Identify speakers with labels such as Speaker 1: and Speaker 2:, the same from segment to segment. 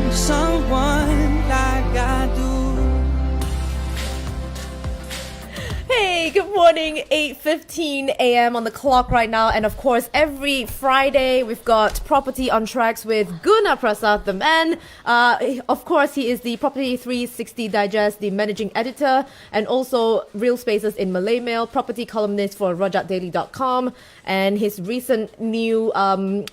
Speaker 1: find someone like I do.
Speaker 2: Hey, good morning, 8:15 a.m. on the clock right now. And of course, every Friday, we've got Property on Tracks with Guna Prasad, the man. Of course, he is the Property 360 Digest, the managing editor, and also Real Spaces in Malay Mail, property columnist for rajatdaily.com, and his recent new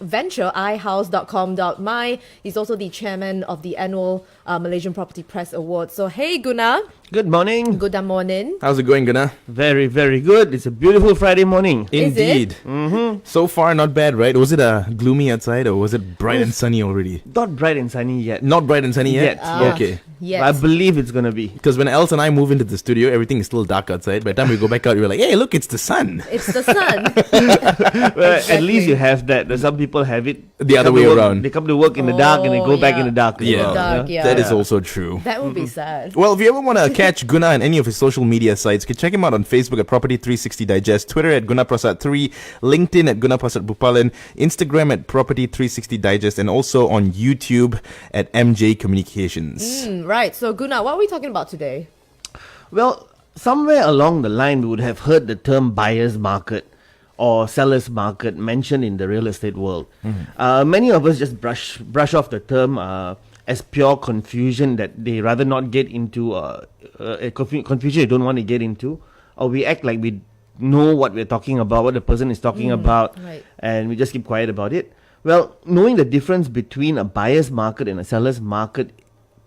Speaker 2: venture, ihouse.com.my. He's also the chairman of the annual Malaysian Property Press Awards. So, hey, Guna.
Speaker 3: Good morning.
Speaker 2: Good morning.
Speaker 4: How's it going, Guna?
Speaker 3: Very, very good. It's a beautiful Friday morning.
Speaker 2: Is
Speaker 4: Indeed.
Speaker 3: Mm-hmm.
Speaker 4: So far, not bad, right? Was it gloomy outside or was it bright and sunny already?
Speaker 3: Not bright and sunny yet.
Speaker 4: Not bright and sunny yet?
Speaker 3: Yet.
Speaker 4: Okay.
Speaker 2: Yes.
Speaker 3: I believe it's going to be.
Speaker 4: Because when Els and I move into the studio, everything is still dark outside. By the time we go back out, we're like, hey, look, it's the sun.
Speaker 2: It's the sun.
Speaker 3: Well, at
Speaker 2: Exactly.
Speaker 3: least you have that. Some people have it
Speaker 4: The other
Speaker 3: come
Speaker 4: way
Speaker 3: to work-
Speaker 4: around.
Speaker 3: They come to work in the dark and they go back
Speaker 2: yeah.
Speaker 3: in the dark as
Speaker 4: Yeah.
Speaker 3: well.
Speaker 2: Dark, yeah.
Speaker 4: That is also true.
Speaker 2: That would be sad.
Speaker 4: Well, if you ever want to catch Guna on any of his social media sites, you can check him out on Facebook at Property 360 Digest, Twitter at Guna Prasad 3, LinkedIn at Guna Prasad Bupalan, Instagram at Property 360 Digest, and also on YouTube at MJ Communications.
Speaker 2: Right. So, Guna, what are we talking about today?
Speaker 3: Well, somewhere along the line, we would have heard the term buyer's market or seller's market mentioned in the real estate world. Many of us just brush off the term as pure confusion that they rather not get into, confusion they don't want to get into, or we act like we know what we're talking about, what the person is talking about,
Speaker 2: right.
Speaker 3: and we just keep quiet about it. Well, knowing the difference between a buyer's market and a seller's market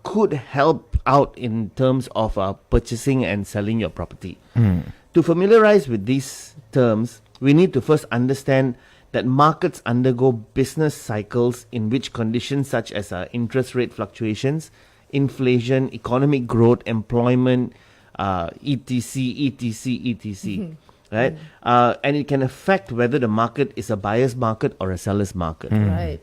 Speaker 3: could help out in terms of purchasing and selling your property. To familiarize with these terms, we need to first understand that markets undergo business cycles in which conditions such as interest rate fluctuations, inflation, economic growth, employment, etc., right? And it can affect whether the market is a buyer's market or a seller's market.
Speaker 2: Right.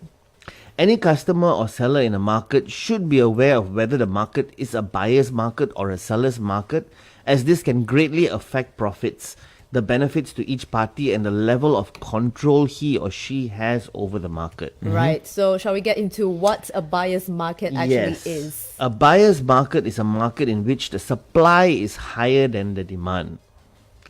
Speaker 3: Any customer or seller in a market should be aware of whether the market is a buyer's market or a seller's market, as this can greatly affect profits, the benefits to each party, and the level of control he or she has over the market.
Speaker 2: Right. So, shall we get into what a buyer's market actually is?
Speaker 3: A buyer's market is a market in which the supply is higher than the demand.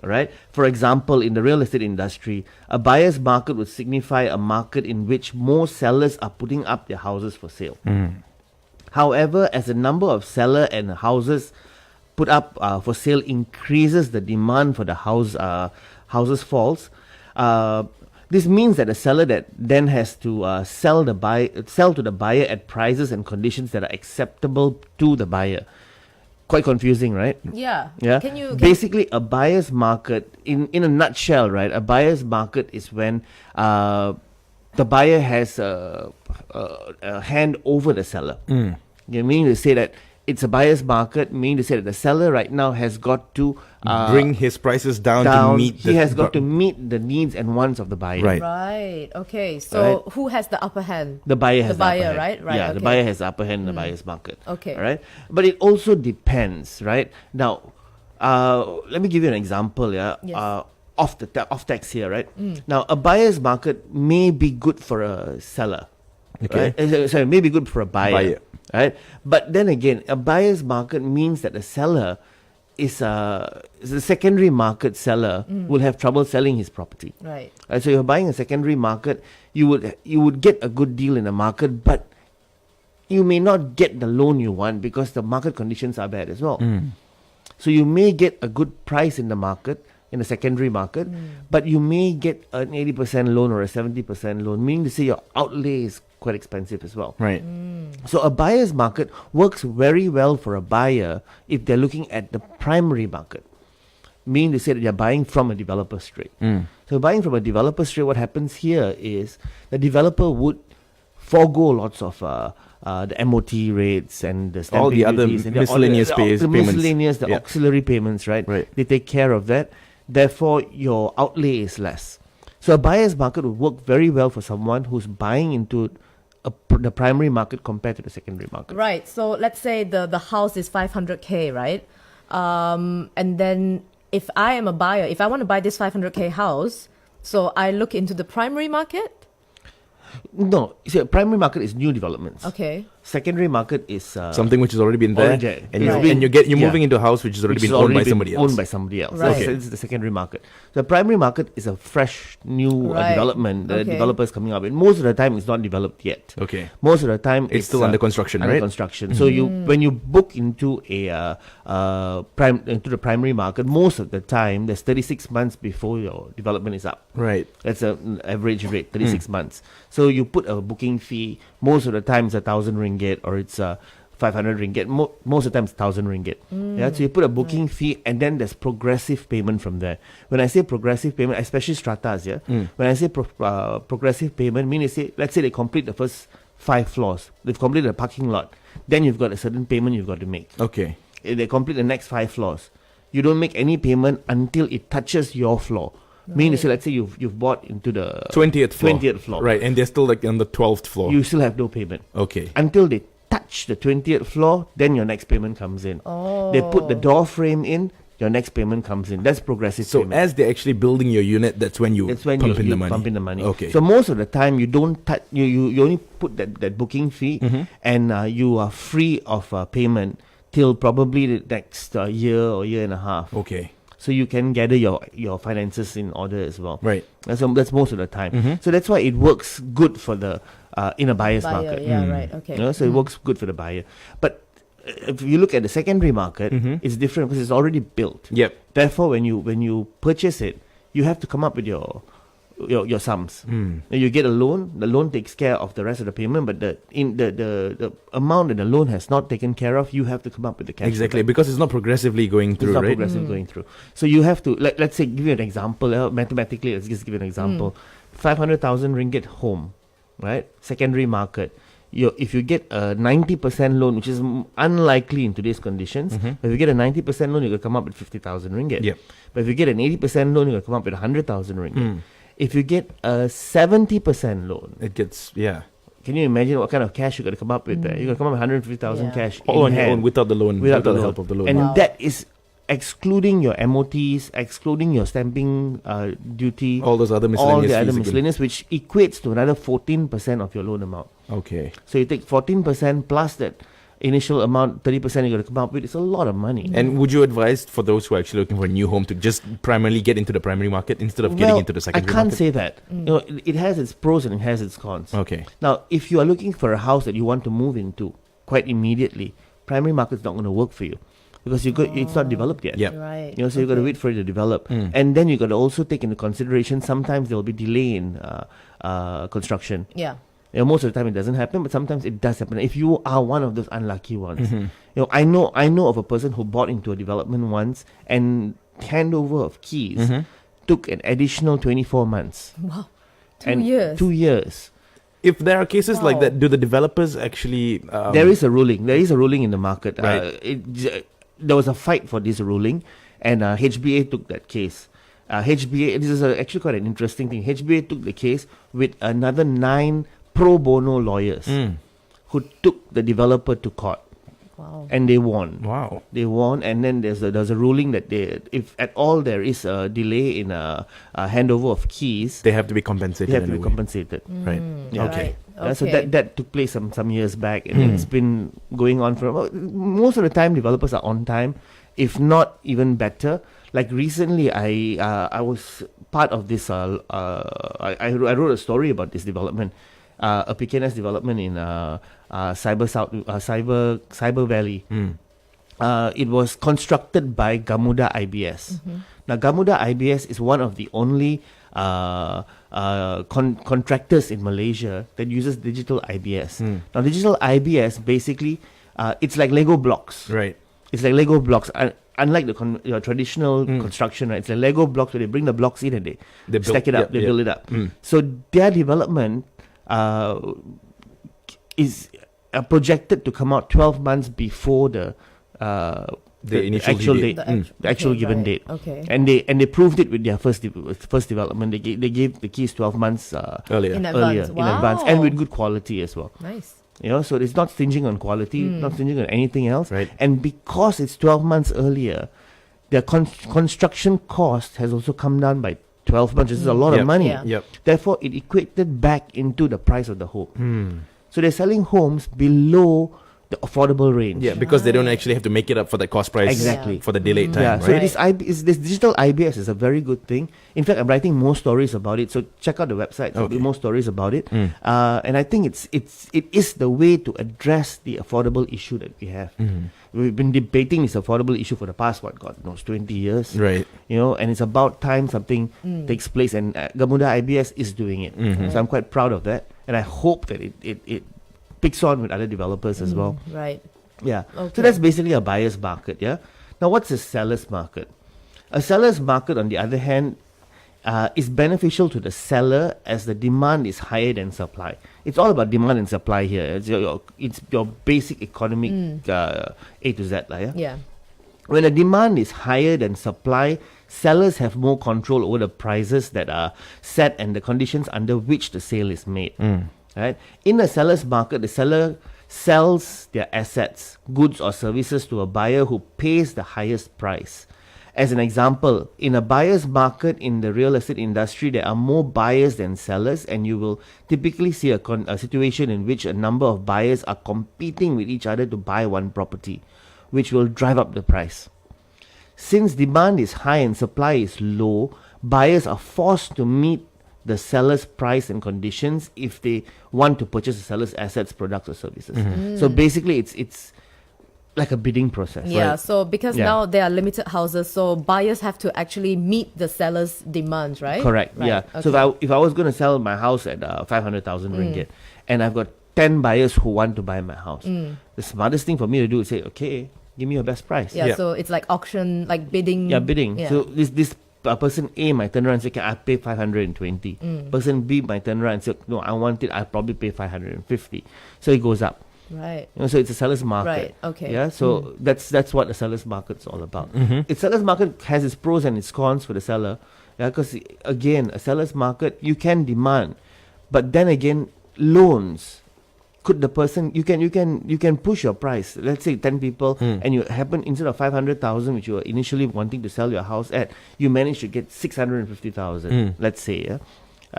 Speaker 3: Right? For example, in the real estate industry, a buyer's market would signify a market in which more sellers are putting up their houses for sale. However, as the number of seller and houses put up for sale increases, the demand for the houses falls. This means that the seller that then has to sell to the buyer at prices and conditions that are acceptable to the buyer. Quite confusing, right?
Speaker 2: Yeah.
Speaker 3: Yeah.
Speaker 2: Can
Speaker 3: Basically, a buyer's market, in a nutshell, right? A buyer's market is when the buyer has a hand over the seller. You mean to say that it's a buyer's market, meaning to say that the seller right now has got to
Speaker 4: Bring his prices down to meet
Speaker 3: he has got to meet the needs and wants of the buyer.
Speaker 4: Right.
Speaker 2: Right. Okay. So, who has the upper hand?
Speaker 3: The buyer has
Speaker 2: The buyer,
Speaker 3: upper hand.
Speaker 2: right? Right,
Speaker 3: Yeah, the
Speaker 2: okay.
Speaker 3: buyer has the upper hand in the buyer's market.
Speaker 2: Okay.
Speaker 3: All right. But it also depends, right? Now, let me give you an example. Yeah.
Speaker 2: Yes.
Speaker 3: Off tax here, right? Now, a buyer's market may be good for a seller.
Speaker 4: Okay.
Speaker 3: Right? Sorry, may be good for a buyer. Right. But then again, a buyer's market means that the seller is a secondary market seller will have trouble selling his property.
Speaker 2: Right.
Speaker 3: Right, so you're buying a secondary market, you would get a good deal in the market, but you may not get the loan you want because the market conditions are bad as well. So you may get a good price in the market, in the secondary market, but you may get an 80% loan or a 70% loan, meaning to say your outlay is quite expensive as well.
Speaker 4: Right.
Speaker 3: So a buyer's market works very well for a buyer if they're looking at the primary market, meaning to say that they're buying from a developer straight. So buying from a developer straight, what happens here is the developer would forego lots of the MOT rates and the stamping
Speaker 4: All the other
Speaker 3: duties and
Speaker 4: miscellaneous
Speaker 3: the
Speaker 4: payments.
Speaker 3: miscellaneous, the
Speaker 4: Yeah.
Speaker 3: auxiliary payments, right?
Speaker 4: Right.
Speaker 3: They take care of that. Therefore, your outlay is less. So a buyer's market would work very well for someone who's buying into the primary market compared to the secondary market.
Speaker 2: Right. So let's say the house is 500K, right? And then if I am a buyer, if I want to buy this 500K house, so I look into the primary market.
Speaker 3: No, you see, primary market is new developments.
Speaker 2: Okay.
Speaker 3: Secondary market is
Speaker 4: something which has already been there,
Speaker 3: already there.
Speaker 4: and
Speaker 3: It's
Speaker 4: you're,
Speaker 3: been-
Speaker 4: you're
Speaker 3: yeah.
Speaker 4: moving into a house which has already
Speaker 3: which
Speaker 4: been
Speaker 3: has
Speaker 4: owned by
Speaker 3: already
Speaker 4: somebody
Speaker 3: been
Speaker 4: else.
Speaker 3: Owned by somebody else.
Speaker 2: Right.
Speaker 3: So this is the secondary market. The primary market is a fresh, new
Speaker 2: Right.
Speaker 3: development that
Speaker 2: Okay.
Speaker 3: developers coming up with. Most of the time, it's not developed yet.
Speaker 4: Okay.
Speaker 3: Most of the time,
Speaker 4: It's still under construction,
Speaker 3: under
Speaker 4: right?
Speaker 3: construction. So when you book into into the primary market, most of the time, there's 36 months before your development is up.
Speaker 4: Right.
Speaker 3: That's an average rate, 36 months. So you put a booking fee. Most of the time, it's 1,000 ringgit or it's 500 ringgit. Most of the time, it's 1,000 ringgit. Yeah. So you put a booking fee, and then there's progressive payment from there. When I say progressive payment, especially stratas, yeah. When I say progressive payment, let's say they complete the first 5 floors. They've completed the parking lot. Then you've got a certain payment you've got to make.
Speaker 4: Okay.
Speaker 3: If they complete the next 5 floors, you don't make any payment until it touches your floor. Meaning, so let's say you've bought into the
Speaker 4: 20th floor.
Speaker 3: 20th floor.
Speaker 4: Right, and they're still like on the 12th floor.
Speaker 3: You still have no payment.
Speaker 4: Okay.
Speaker 3: Until they touch the 20th floor, then your next payment comes in. They put the door frame in, your next payment comes in. That's progressive
Speaker 4: So
Speaker 3: payment.
Speaker 4: as they're actually building your unit, that's when you
Speaker 3: That's when
Speaker 4: pump in
Speaker 3: you
Speaker 4: the money.
Speaker 3: pump in the money.
Speaker 4: Okay.
Speaker 3: So most of the time, you don't touch. You only put that booking fee, and you are free of payment till probably the next year or year and a half.
Speaker 4: Okay.
Speaker 3: So you can gather your finances in order as well.
Speaker 4: Right.
Speaker 3: That's most of the time. So that's why it works good for the in a buyer's
Speaker 2: Buyer,
Speaker 3: market.
Speaker 2: yeah, right, okay.
Speaker 3: You know, so it works good for the buyer. But if you look at the secondary market, it's different because it's already built.
Speaker 4: Yep.
Speaker 3: Therefore, when you purchase it, you have to come up with your sums. You get a loan. The loan takes care of the rest of the payment, but the amount that the loan has not taken care of, you have to come up with the cash.
Speaker 4: Exactly, because it's not progressively going
Speaker 3: It's
Speaker 4: through,
Speaker 3: not
Speaker 4: right?
Speaker 3: progressive going through. So you have to let's say give you an example. Mathematically, let's just give you an example. 500,000 ringgit home, right? Secondary market. If you get a 90% loan, which is unlikely in today's conditions, but if you get a 90% loan, you can come up with 50,000 ringgit.
Speaker 4: Yep.
Speaker 3: But if you get an 80% loan, you can come up with 100,000 ringgit. If you get a 70% loan,
Speaker 4: It gets, yeah.
Speaker 3: can you imagine what kind of cash you're going to come up with there? You're going to come up with 150,000
Speaker 2: Yeah.
Speaker 3: cash
Speaker 4: All
Speaker 3: in
Speaker 4: on your
Speaker 3: hand
Speaker 4: own, without the loan,
Speaker 3: without
Speaker 4: the
Speaker 3: loan.
Speaker 4: help of the loan.
Speaker 3: And
Speaker 2: Wow.
Speaker 3: that is excluding your MOTs, excluding your stamping duty,
Speaker 4: all those other
Speaker 3: all
Speaker 4: miscellaneous
Speaker 3: the other
Speaker 4: fees again.
Speaker 3: miscellaneous, which equates to another 14% of your loan amount.
Speaker 4: Okay.
Speaker 3: So you take 14% plus that initial amount, 30% you're going to come up with. It's a lot of money.
Speaker 4: And would you advise for those who are actually looking for a new home to just primarily get into the primary market instead of getting into the secondary
Speaker 3: I can't
Speaker 4: market?
Speaker 3: say that. You know, it has its pros and it has its cons.
Speaker 4: Okay.
Speaker 3: Now, if you are looking for a house that you want to move into quite immediately, primary market's not going to work for you because it's not developed yet.
Speaker 4: Yep.
Speaker 2: Right.
Speaker 3: You know, so you got to wait for it to develop, and then you got to also take into consideration sometimes there will be delay in construction.
Speaker 2: Yeah.
Speaker 3: You know, most of the time it doesn't happen, but sometimes it does happen. If you are one of those unlucky ones, you know, I know of a person who bought into a development once, and handover of keys took an additional 24 months.
Speaker 2: Wow. 2
Speaker 3: And
Speaker 2: years.
Speaker 3: 2 years.
Speaker 4: If there are cases like
Speaker 2: Wow.
Speaker 4: that, do the developers actually...
Speaker 3: There is a ruling. There is a ruling in the market.
Speaker 4: Right.
Speaker 3: There was a fight for this ruling, and HBA took that case. HBA, this is actually quite an interesting thing. HBA took the case with another 9 pro bono lawyers who took the developer to court,
Speaker 2: Wow.
Speaker 3: and they won.
Speaker 4: Wow.
Speaker 3: They won, and then there's a ruling that if at all there is a delay in a handover of keys,
Speaker 4: They have to be compensated.
Speaker 3: they have to
Speaker 4: in
Speaker 3: be
Speaker 4: a way.
Speaker 3: compensated.
Speaker 4: Right.
Speaker 3: Yeah.
Speaker 4: Okay.
Speaker 2: Right.
Speaker 3: So
Speaker 2: Okay.
Speaker 3: that took place some years back, and it's been going on for most of the time. Developers are on time, if not even better. Like recently, I was part of this. I wrote a story about this development, a PKNS development in Cyber Valley. It was constructed by Gamuda IBS. Now, Gamuda IBS is one of the only contractors in Malaysia that uses digital IBS. Now, digital IBS basically, it's like Lego blocks.
Speaker 4: Right.
Speaker 3: It's like Lego blocks. Unlike your traditional construction, right? It's like Lego blocks where they bring the blocks in and they
Speaker 4: They build-
Speaker 3: stack it up,
Speaker 4: yep,
Speaker 3: they
Speaker 4: yep.
Speaker 3: build it up. So their development is projected to come out 12 months before the
Speaker 4: initial
Speaker 3: actual
Speaker 4: due date.
Speaker 3: date, the actual
Speaker 2: okay,
Speaker 3: given
Speaker 2: right.
Speaker 3: date.
Speaker 2: Okay.
Speaker 3: And they proved it with their first development. They gave the keys 12 months
Speaker 4: Earlier.
Speaker 2: In
Speaker 3: earlier
Speaker 2: advance.
Speaker 3: in advance, and
Speaker 2: Wow.
Speaker 3: with good quality as well.
Speaker 2: Nice.
Speaker 3: You know, so it's not stinging on quality, not stinging on anything else.
Speaker 4: Right.
Speaker 3: And because it's 12 months earlier, their construction cost has also come down by 12 months. This is a lot
Speaker 4: Yep.
Speaker 3: of money.
Speaker 2: Yeah.
Speaker 4: Yep.
Speaker 3: Therefore, it equated back into the price of the home. So they're selling homes below the affordable range.
Speaker 4: Yeah, because they don't actually have to make it up for that cost price
Speaker 3: Exactly.
Speaker 4: for the delayed time,
Speaker 3: Yeah,
Speaker 4: right?
Speaker 3: so this digital IBS is a very good thing. In fact, I'm writing more stories about it. So check out the website. There'll be more stories about it. And I think it is the way to address the affordable issue that we have. We've been debating this affordable issue for the past, God knows, 20 years.
Speaker 4: Right.
Speaker 3: And it's about time something takes place. And Gamuda IBS is doing it. So I'm quite proud of that. And I hope that it picks on with other developers as well.
Speaker 2: Right.
Speaker 3: Yeah.
Speaker 2: Okay.
Speaker 3: So that's basically a buyer's market. Yeah. Now, what's a seller's market? A seller's market, on the other hand, is beneficial to the seller as the demand is higher than supply. It's all about demand and supply here. It's your basic economic A to Z. Yeah?
Speaker 2: Yeah.
Speaker 3: When the demand is higher than supply, sellers have more control over the prices that are set and the conditions under which the sale is made. Right? In a seller's market, the seller sells their assets, goods or services to a buyer who pays the highest price. As an example, in a buyer's market in the real estate industry, there are more buyers than sellers, and you will typically see a situation in which a number of buyers are competing with each other to buy one property, which will drive up the price. Since demand is high and supply is low, buyers are forced to meet the seller's price and conditions if they want to purchase the seller's assets, products or services. So basically it's like a bidding process.
Speaker 2: Yeah,
Speaker 3: Right?
Speaker 2: so because now there are limited houses, so buyers have to actually meet the seller's demands, right?
Speaker 3: Correct.
Speaker 2: Right.
Speaker 3: Yeah.
Speaker 2: Okay.
Speaker 3: So if I was going to sell my house at 500,000 ringgit, and I've got 10 buyers who want to buy my house, the smartest thing for me to do is say, okay, give me your best price.
Speaker 2: Yeah, so it's like auction, like bidding.
Speaker 3: Yeah, bidding.
Speaker 2: Yeah.
Speaker 3: So this person A might turn around and say, okay, I pay 520. Person B might turn around and say, no, I want it, I'll probably pay 550. So it goes up.
Speaker 2: Right.
Speaker 3: So it's a seller's market.
Speaker 2: Right, okay.
Speaker 3: Yeah. So that's what a seller's market's all about. A seller's market has its pros and its cons for the seller. Yeah, because again, a seller's market you can demand, but then again, loans. Could the person you can push your price? Let's say 10 people, and you happen instead of 500,000, which you were initially wanting to sell your house at, you manage to get 650,000. Let's say, yeah.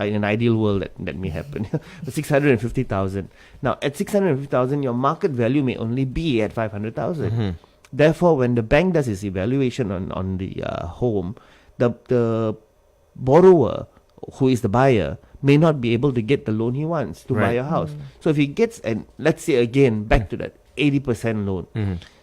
Speaker 3: In an ideal world, that may happen. 650,000. Now, at 650,000, your market value may only be at 500,000. Therefore, when the bank does its evaluation on the home, the borrower, who is the buyer, may not be able to get the loan he wants to buy your house. So if he gets, and let's say again, back to that 80% loan.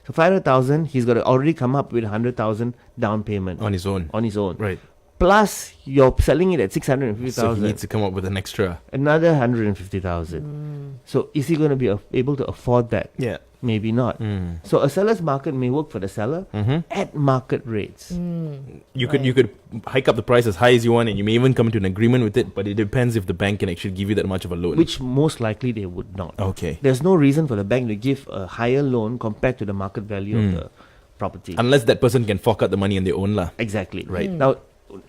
Speaker 3: So 500,000, he's got to already come up with 100,000 down payment
Speaker 4: On his own.
Speaker 3: Right. Plus, you're selling it at 650,000.
Speaker 4: So he needs to come up with an extra.
Speaker 3: Another 150,000. So is he going to be able to afford that?
Speaker 4: Yeah.
Speaker 3: Maybe not. So a seller's market may work for the seller at market rates.
Speaker 4: You could hike up the price as high as you want, and you may even come to an agreement with it. But it depends if the bank can actually give you that much of a loan.
Speaker 3: Which most likely they would not.
Speaker 4: Okay.
Speaker 3: There's no reason for the bank to give a higher loan compared to the market value of the property.
Speaker 4: Unless that person can fork out the money on their own lah.
Speaker 3: Exactly. Right. Now,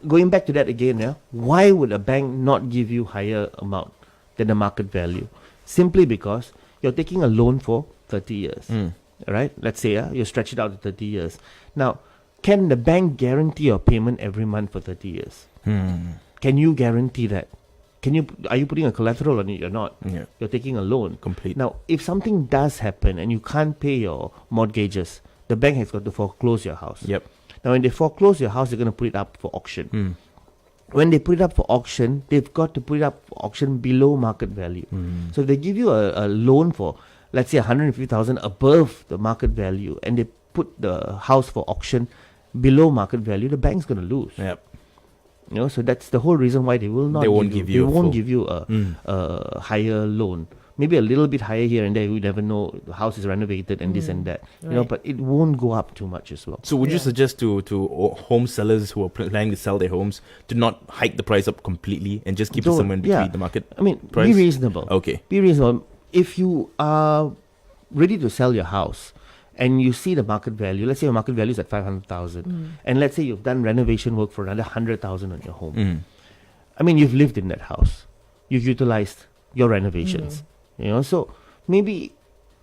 Speaker 3: going back to that again, yeah, why would a bank not give you higher amount than the market value? Simply because you're taking a loan for 30 years. Right? Let's say you stretch it out to 30 years. Now, can the bank guarantee your payment every month for 30 years? Can you guarantee that? Are you putting a collateral on it? You're not.
Speaker 4: Yeah.
Speaker 3: You're taking a loan.
Speaker 4: Complete.
Speaker 3: Now, if something does happen and you can't pay your mortgages, the bank has got to foreclose your house.
Speaker 4: Yep.
Speaker 3: Now, when they foreclose your house, they're going to put it up for auction. When they put it up for auction, they've got to put it up for auction below market value. So if they give you a loan for, let's say, 150,000 above the market value, and they put the house for auction below market value, the bank's going to lose.
Speaker 4: Yep.
Speaker 3: So that's the whole reason why they will not.
Speaker 4: They won't give you
Speaker 3: a higher loan. Maybe a little bit higher here and there. We never know. The house is renovated and this and that.
Speaker 2: Right.
Speaker 3: But it won't go up too much as well.
Speaker 4: So would you suggest to home sellers who are planning to sell their homes to not hike the price up completely and just keep it somewhere in between the market price?
Speaker 3: Be reasonable.
Speaker 4: Okay.
Speaker 3: Be reasonable. If you are ready to sell your house and you see the market value, let's say your market value is at 500,000, and let's say you've done renovation work for another 100,000 on your home. You've lived in that house. You've utilized your renovations. So maybe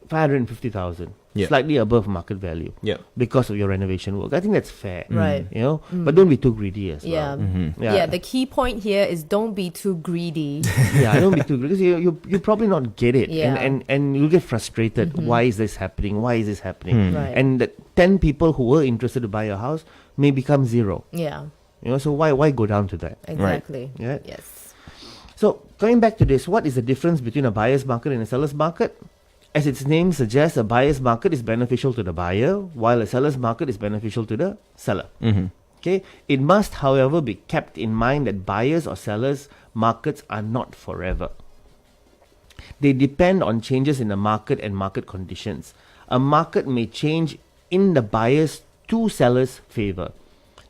Speaker 3: 550,000.
Speaker 4: Yeah.
Speaker 3: slightly above market value,
Speaker 4: Yeah.
Speaker 3: because of your renovation work. I think that's fair,
Speaker 2: Right.
Speaker 3: you know. But don't be too greedy as
Speaker 2: Yeah.
Speaker 3: well.
Speaker 2: Yeah. The key point here is don't be too greedy.
Speaker 3: Yeah, don't be too greedy, because you probably not get it,
Speaker 2: Yeah.
Speaker 3: and you'll get frustrated. Why is this happening? Why is this happening?
Speaker 2: Right.
Speaker 3: And the 10 people who were interested to buy your house may become 0.
Speaker 2: Yeah.
Speaker 3: You know, so why go down to that?
Speaker 2: Exactly.
Speaker 3: Yeah.
Speaker 2: Yes.
Speaker 3: So coming back to this, what is the difference between a buyer's market and a seller's market? As its name suggests, a buyer's market is beneficial to the buyer, while a seller's market is beneficial to the seller. Okay. It must, however, be kept in mind that buyers or sellers' markets are not forever. They depend on changes in the market and market conditions. A market may change in the buyer's to seller's favor.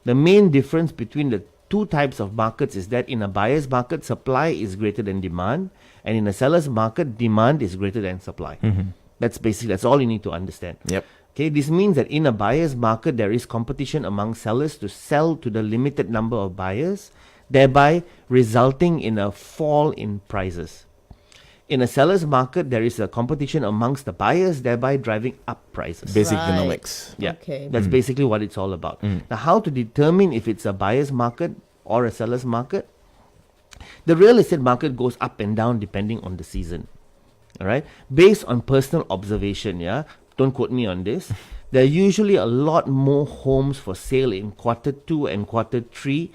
Speaker 3: The main difference between the two types of markets is that in a buyer's market, supply is greater than demand, and in a seller's market, demand is greater than supply. That's all you need to understand.
Speaker 4: Yep.
Speaker 3: Okay, this means that in a buyer's market, there is competition among sellers to sell to the limited number of buyers, thereby resulting in a fall in prices. In a seller's market, there is a competition amongst the buyers, thereby driving up prices.
Speaker 4: Basic
Speaker 2: Right.
Speaker 4: economics.
Speaker 3: Yeah,
Speaker 2: Okay.
Speaker 3: that's basically what it's all about. Now, how to determine if it's a buyer's market or a seller's market? The real estate market goes up and down depending on the season. All right, based on personal observation. Yeah, don't quote me on this. There are usually a lot more homes for sale in Q2 and Q3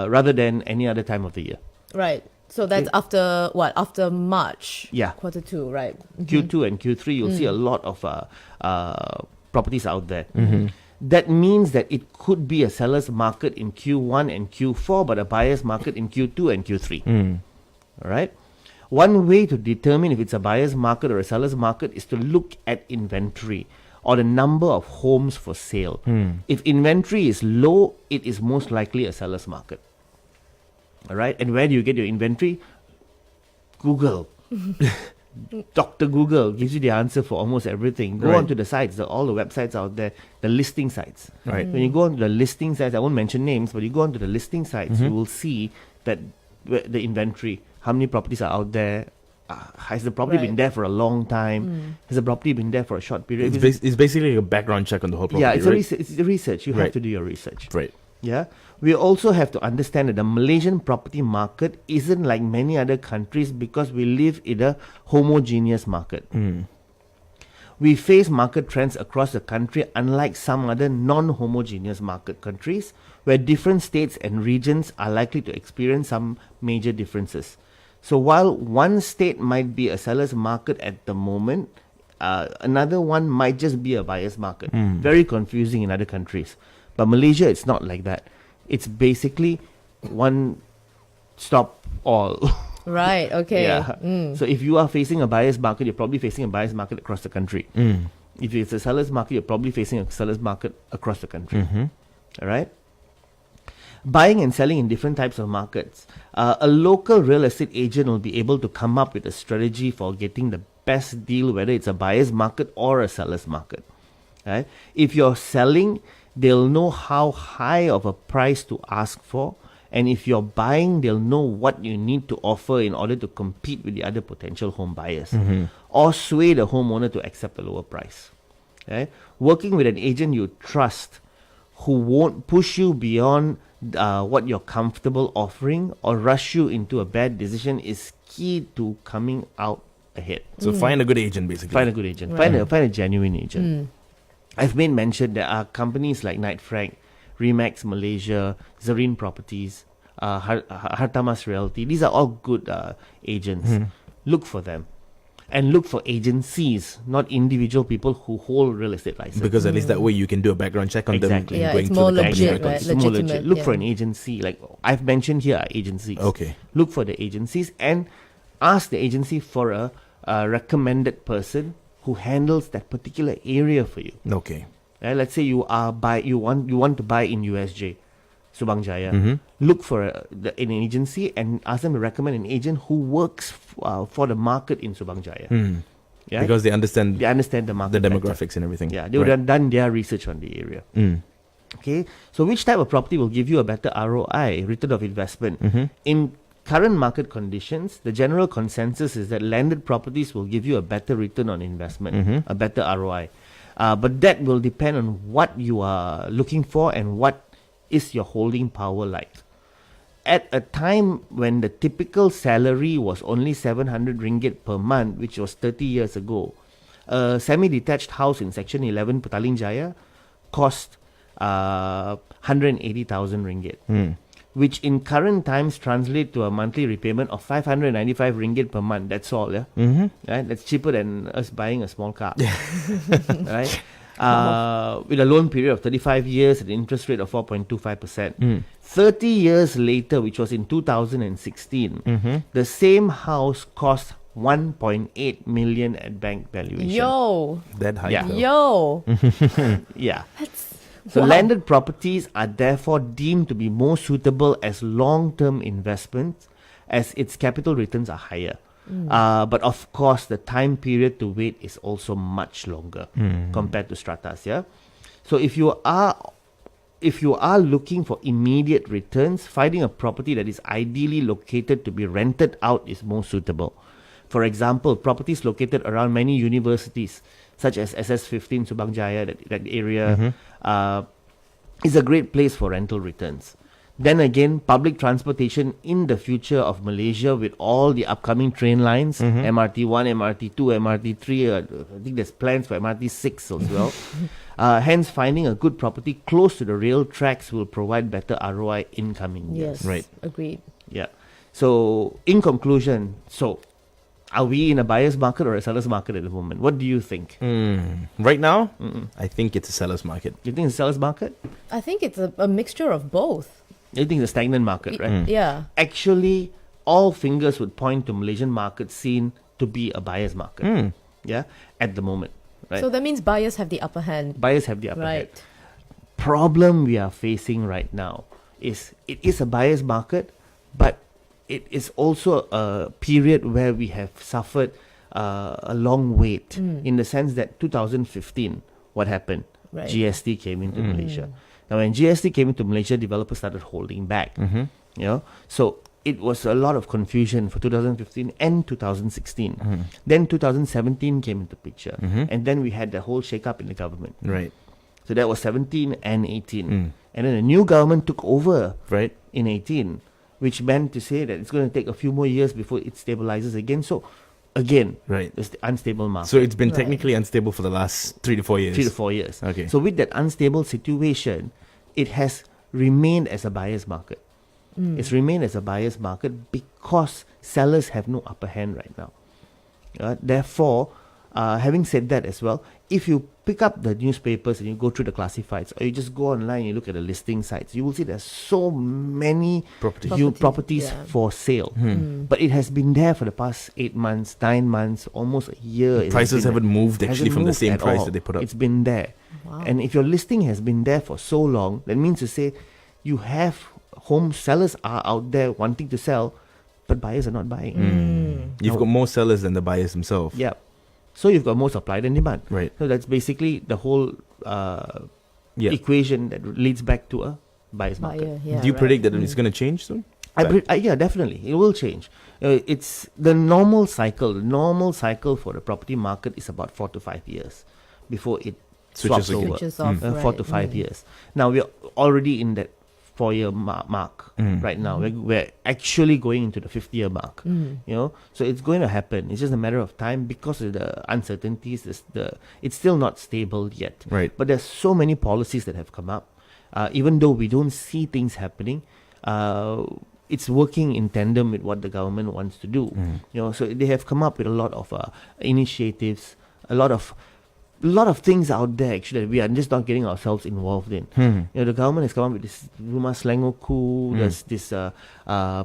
Speaker 3: rather than any other time of the year.
Speaker 2: Right. So that's after what? After March.
Speaker 3: Yeah.
Speaker 2: Q2, right?
Speaker 3: Q2 and Q3, you'll see a lot of properties out there. That means that it could be a seller's market in Q1 and Q4, but a buyer's market in Q2 and Q3. All right. One way to determine if it's a buyer's market or a seller's market is to look at inventory or the number of homes for sale. If inventory is low, it is most likely a seller's market. All right. And where do you get your inventory? Google. Dr. Google gives you the answer for almost everything. Go
Speaker 4: Right.
Speaker 3: onto the sites, all the websites out there, the listing sites.
Speaker 4: Right.
Speaker 3: When you go onto the listing sites, I won't mention names, but you go onto the listing sites, you will see that the inventory, how many properties are out there. Has the property been
Speaker 2: Right.
Speaker 3: there for a long time? Has the property been there for a short period?
Speaker 4: It's basically a background check on the whole property,
Speaker 3: Yeah, it's
Speaker 4: right?
Speaker 3: it's the research. You have
Speaker 4: Right.
Speaker 3: to do your research.
Speaker 4: Right.
Speaker 3: Yeah. We also have to understand that the Malaysian property market isn't like many other countries because we live in a homogeneous market. We face market trends across the country, unlike some other non-homogeneous market countries, where different states and regions are likely to experience some major differences. So while one state might be a seller's market at the moment, another one might just be a buyer's market. Very confusing in other countries. But Malaysia, it's not like that. It's basically one stop all.
Speaker 2: Right. Okay.
Speaker 3: Yeah. So if you are facing a buyer's market, you're probably facing a buyer's market across the country. If it's a seller's market, you're probably facing a seller's market across the country. All right? Buying and selling in different types of markets. A local real estate agent will be able to come up with a strategy for getting the best deal, whether it's a buyer's market or a seller's market. Right? If you're selling, they'll know how high of a price to ask for. And if you're buying, they'll know what you need to offer in order to compete with the other potential home buyers. Or sway the homeowner to accept a lower price. Okay? Working with an agent you trust, who won't push you beyond what you're comfortable offering or rush you into a bad decision, is key to coming out ahead.
Speaker 4: So find a good agent, basically.
Speaker 3: Find a good agent.
Speaker 2: Right.
Speaker 3: Find a genuine agent. I've made mention there are companies like Knight Frank, Remax Malaysia, Zareen Properties, Hartamas Realty. These are all good agents. Look for them. And look for agencies, not individual people who hold real estate license.
Speaker 4: Because at least that way you can do a background check on
Speaker 3: Exactly.
Speaker 4: them.
Speaker 2: Yeah,
Speaker 4: going
Speaker 2: it's
Speaker 4: through
Speaker 2: more
Speaker 4: the company
Speaker 2: legit,
Speaker 4: records.
Speaker 2: right?
Speaker 3: It's more
Speaker 2: legitimate,
Speaker 3: legit. Look for
Speaker 2: yeah.
Speaker 3: an agency. Like I've mentioned here are agencies.
Speaker 4: Okay.
Speaker 3: Look for the agencies and ask the agency for a recommended person who handles that particular area for you.
Speaker 4: Okay.
Speaker 3: Right? Let's say you want to buy in USJ, Subang Jaya. Look for an agency and ask them to recommend an agent who works for the market in Subang Jaya. Yeah?
Speaker 4: Because they understand
Speaker 3: They understand the market
Speaker 4: the
Speaker 3: better.
Speaker 4: demographics and everything.
Speaker 3: Yeah, they would have done their research on the area. Okay, so which type of property will give you a better ROI, return of investment? In current market conditions, the general consensus is that landed properties will give you a better return on investment, a better ROI. But that will depend on what you are looking for and what is your holding power like. At a time when the typical salary was only 700 ringgit per month, which was 30 years ago, a semi-detached house in Section 11 Petaling Jaya cost 180,000 ringgit, which in current times translate to a monthly repayment of 595 ringgit per month. That's all, yeah? Right? That's cheaper than us buying a small car. Right? With a loan period of 35 years at an interest rate of 4.25%. 30 years later, which was in 2016, the same house cost 1.8 million at bank valuation.
Speaker 2: Yo.
Speaker 4: That high.
Speaker 3: Yeah.
Speaker 4: though.
Speaker 2: Yo.
Speaker 3: Yeah.
Speaker 2: That's
Speaker 3: So
Speaker 2: wow.
Speaker 3: landed properties are therefore deemed to be more suitable as long-term investments as its capital returns are higher. But of course, the time period to wait is also much longer compared to stratas. Yeah. So if you are looking for immediate returns, finding a property that is ideally located to be rented out is more suitable. For example, properties located around many universities, such as SS15 Subang Jaya, that area, is a great place for rental returns. Then again, public transportation in the future of Malaysia with all the upcoming train lines, MRT 1, MRT 2, MRT 3, I think there's plans for MRT 6 as well. Hence, finding a good property close to the rail tracks will provide better ROI in coming years.
Speaker 2: Yes.
Speaker 4: Right.
Speaker 2: Agreed.
Speaker 3: Yeah. So, in conclusion, are we in a buyer's market or a seller's market at the moment? What do you think?
Speaker 4: Right now, I think it's a seller's market.
Speaker 3: You think it's a seller's market?
Speaker 2: I think it's a mixture of both.
Speaker 3: You think it's a stagnant market, right?
Speaker 2: Yeah.
Speaker 3: Actually, all fingers would point to Malaysian market scene to be a buyer's market. Yeah, at the moment, right?
Speaker 2: So that means buyers have the upper hand.
Speaker 3: Buyers have the upper hand.
Speaker 2: Right.
Speaker 3: Problem we are facing right now is it is a buyer's market, but it is also a period where we have suffered a long wait in the sense that 2015, what happened?
Speaker 2: Right.
Speaker 3: GST came into Malaysia. Now, when GST came into Malaysia, developers started holding back. You know, so it was a lot of confusion for 2015 and 2016. Then 2017 came into picture, and then we had the whole shake-up in the government.
Speaker 4: Right.
Speaker 3: So that was 17 and 18, and then a new government took over
Speaker 4: Right.
Speaker 3: in 18, which meant to say that it's going to take a few more years before it stabilizes again. So, again,
Speaker 4: Right.
Speaker 3: it's the unstable market.
Speaker 4: So it's been
Speaker 2: Right.
Speaker 4: technically unstable for the last 3 to 4 years.
Speaker 3: 3 to 4 years.
Speaker 4: Okay.
Speaker 3: So with that unstable situation, it has remained as a buyer's market. It's remained as a buyer's market because sellers have no upper hand right now. Therefore, having said that as well, if you pick up the newspapers and you go through the classifieds, or you just go online and you look at the listing sites, you will see there's so many
Speaker 4: Properties.
Speaker 3: properties
Speaker 2: yeah.
Speaker 3: for sale. But it has been there for the past 8 months, 9 months, almost a year. It has
Speaker 4: Prices
Speaker 3: been
Speaker 4: haven't
Speaker 3: there.
Speaker 4: moved actually
Speaker 3: Hasn't
Speaker 4: from the
Speaker 3: moved
Speaker 4: same
Speaker 3: at
Speaker 4: price
Speaker 3: all.
Speaker 4: that they put up.
Speaker 3: It's been there.
Speaker 2: Wow.
Speaker 3: And if your listing has been there for so long, that means to say you have home sellers are out there wanting to sell, but buyers are not buying.
Speaker 4: You've got more sellers than the buyers themselves.
Speaker 3: Yeah. So you've got more supply than demand.
Speaker 4: Right.
Speaker 3: So that's basically the whole
Speaker 4: Yeah.
Speaker 3: equation that leads back to a buyer's market.
Speaker 2: Buyer, yeah,
Speaker 4: Do you
Speaker 2: right.
Speaker 4: predict that it's going to change soon?
Speaker 3: Yeah, definitely. It will change. It's the normal cycle. The normal cycle for the property market is about 4 to 5 years before it
Speaker 4: Switches
Speaker 3: swaps
Speaker 4: again.
Speaker 3: over.
Speaker 2: Switches off,
Speaker 3: 4
Speaker 2: right.
Speaker 3: to 5 years. Now we're already in that 4-year mark right now. We're actually going into the 5th-year mark. You know, so it's going to happen. It's just a matter of time because of the uncertainties. It's still not stable yet.
Speaker 4: Right.
Speaker 3: But there's so many policies that have come up. Even though we don't see things happening, it's working in tandem with what the government wants to do. You know, so they have come up with a lot of initiatives, a lot of things out there actually that we are just not getting ourselves involved in. You know, the government has come up with this Rumah Selangorku, there's this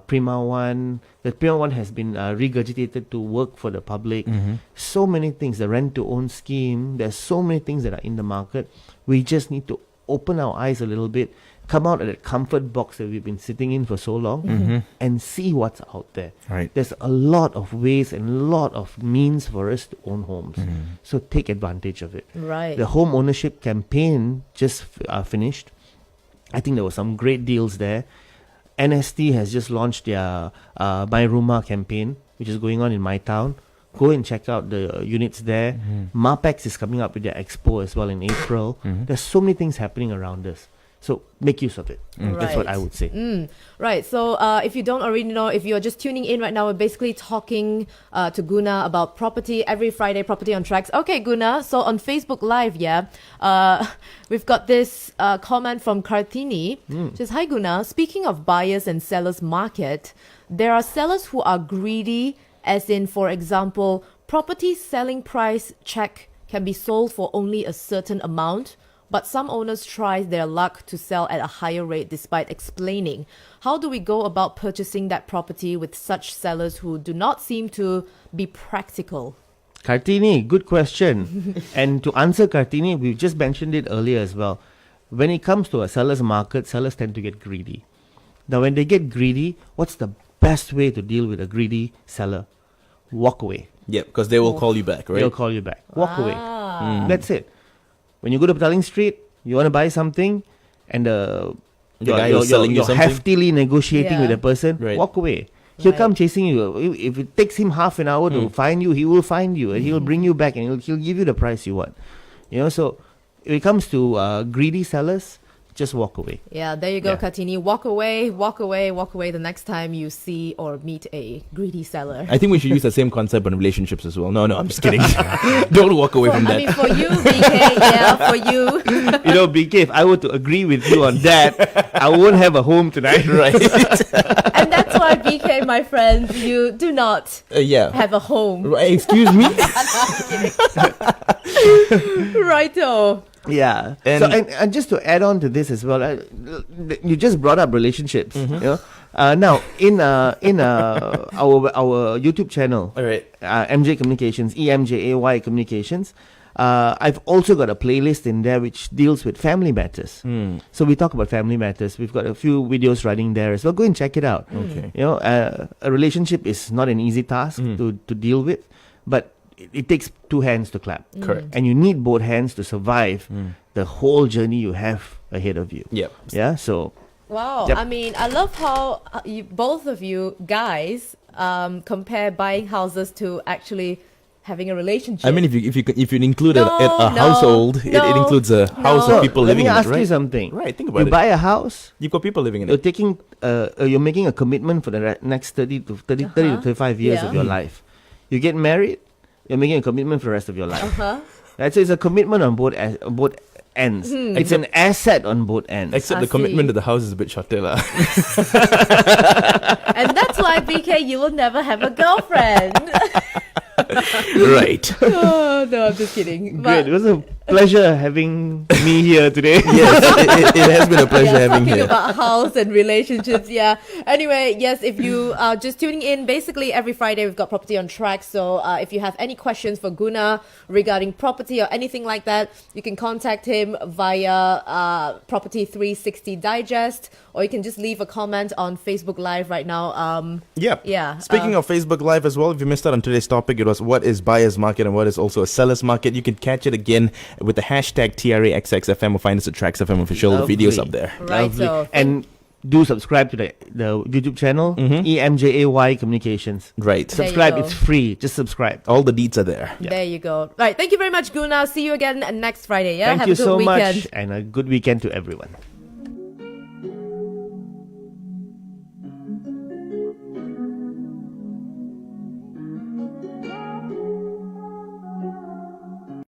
Speaker 3: Prima One. The Prima One has been regurgitated to work for the public. So many things, the rent to own scheme, there's so many things that are in the market. We just need to open our eyes a little bit, come out of that comfort box that we've been sitting in for so long and see what's out there.
Speaker 4: Right.
Speaker 3: There's a lot of ways and a lot of means for us to own homes. So take advantage of it.
Speaker 2: Right.
Speaker 3: The home ownership campaign just finished. I think there were some great deals there. NST has just launched their My Ruma campaign, which is going on in my town. Go and check out the units there. Marpex is coming up with their expo as well in April. There's so many things happening around us. So make use of it. That's what I would say.
Speaker 2: Right. So if you don't already know, if you're just tuning in right now, we're basically talking to Guna about property every Friday, Property on Tracks. Okay, Guna. So on Facebook Live, we've got this comment from Kartini. Says, hi, Guna. Speaking of buyers and sellers market, there are sellers who are greedy, as in, for example, property selling price check can be sold for only a certain amount, but some owners try their luck to sell at a higher rate despite explaining. How do we go about purchasing that property with such sellers who do not seem to be practical?
Speaker 3: Kartini, good question. And to answer Kartini, we just mentioned it earlier as well. When it comes to a seller's market, sellers tend to get greedy. Now, when they get greedy, what's the best way to deal with a greedy seller? Walk away.
Speaker 4: Yeah, because they will call you back, right?
Speaker 3: They'll call you back. Walk away. That's it. When you go to Petaling Street, you want to buy something, and
Speaker 4: the guy who's selling you something,
Speaker 3: heftily negotiating with a person,
Speaker 4: Right.
Speaker 3: walk away. He'll
Speaker 2: Right.
Speaker 3: come chasing you. If it takes him half an hour to find you, he will find you, and he'll bring you back, and he'll give you the price you want. So if it comes to greedy sellers, just walk away.
Speaker 2: Yeah, there you go,
Speaker 3: Yeah.
Speaker 2: Kartini. Walk away, walk away, walk away the next time you see or meet a greedy seller.
Speaker 4: I think we should use the same concept on relationships as well. No, I'm just kidding. Don't walk away from
Speaker 2: I
Speaker 4: that.
Speaker 2: mean, for you, BK, for you.
Speaker 3: BK, if I were to agree with you on that, I won't have a home tonight.
Speaker 4: Right.
Speaker 2: And that's why, BK, my friend, you do not
Speaker 4: Yeah.
Speaker 2: have a home.
Speaker 4: Right, excuse me?
Speaker 2: Righto.
Speaker 3: Yeah.
Speaker 4: And-
Speaker 3: And just to add on to this as well, you just brought up relationships. Now in our YouTube channel,
Speaker 4: All right.
Speaker 3: MJ Communications, EMJAY Communications. I've also got a playlist in there which deals with family matters. So we talk about family matters. We've got a few videos running there as well. Go and check it out.
Speaker 4: Okay.
Speaker 3: A relationship is not an easy task to deal with, but it takes two hands to clap.
Speaker 4: Correct.
Speaker 3: And you need both hands to survive the whole journey you have ahead of you.
Speaker 4: Yep.
Speaker 3: Yeah, so
Speaker 2: Wow.
Speaker 3: Yep.
Speaker 2: I mean, I love how both of you guys compare buying houses to actually having a relationship.
Speaker 4: I mean, if you include a
Speaker 2: No,
Speaker 4: household, it includes a house
Speaker 2: no.
Speaker 4: of people
Speaker 3: let
Speaker 4: living
Speaker 3: me
Speaker 4: in it,
Speaker 3: ask
Speaker 4: right?
Speaker 3: you something.
Speaker 4: Right, think about
Speaker 3: You
Speaker 4: it.
Speaker 3: buy a house,
Speaker 4: You've got people living in
Speaker 3: you're
Speaker 4: it.
Speaker 3: taking you're making a commitment for the next 30 to 35 years of your life. You get married, you're making a commitment for the rest of your life. Right? So it's a commitment on both ends. It's an asset on both ends.
Speaker 4: Except
Speaker 2: I
Speaker 4: the commitment
Speaker 2: see.
Speaker 4: to the house is a bit shorter. lah.
Speaker 2: And that's why, BK, you will never have a girlfriend.
Speaker 4: Right.
Speaker 2: Oh, no, I'm just kidding.
Speaker 3: Great. It was a pleasure having me here today.
Speaker 4: Yes, it has been a pleasure having
Speaker 2: talking
Speaker 4: here.
Speaker 2: about house and relationships. Yeah. Anyway, yes, if you are just tuning in, basically every Friday we've got Property on Track. So if you have any questions for Guna regarding property or anything like that, you can contact him via Property 360 Digest, or you can just leave a comment on Facebook Live right now.
Speaker 4: Yep.
Speaker 2: Yeah,
Speaker 4: Speaking of Facebook Live as well, if you missed out on today's topic, it was what is buyer's market and what is also a seller's market. You can catch it again with the hashtag TraxxFM, or find us at TraxxFM official.
Speaker 3: Lovely.
Speaker 4: Videos up there.
Speaker 2: Right.
Speaker 3: Lovely.
Speaker 2: So
Speaker 3: And do subscribe to the YouTube channel, EMJAY Communications.
Speaker 4: Right.
Speaker 2: There you
Speaker 3: Subscribe,
Speaker 2: go.
Speaker 3: it's free. Just subscribe.
Speaker 4: All the deets are there.
Speaker 2: there you go. Right. Thank you very much, Guna. See you again next Friday. Yeah.
Speaker 3: Thank
Speaker 2: have
Speaker 3: you
Speaker 2: a good
Speaker 3: so
Speaker 2: weekend.
Speaker 3: much, and a good weekend to everyone.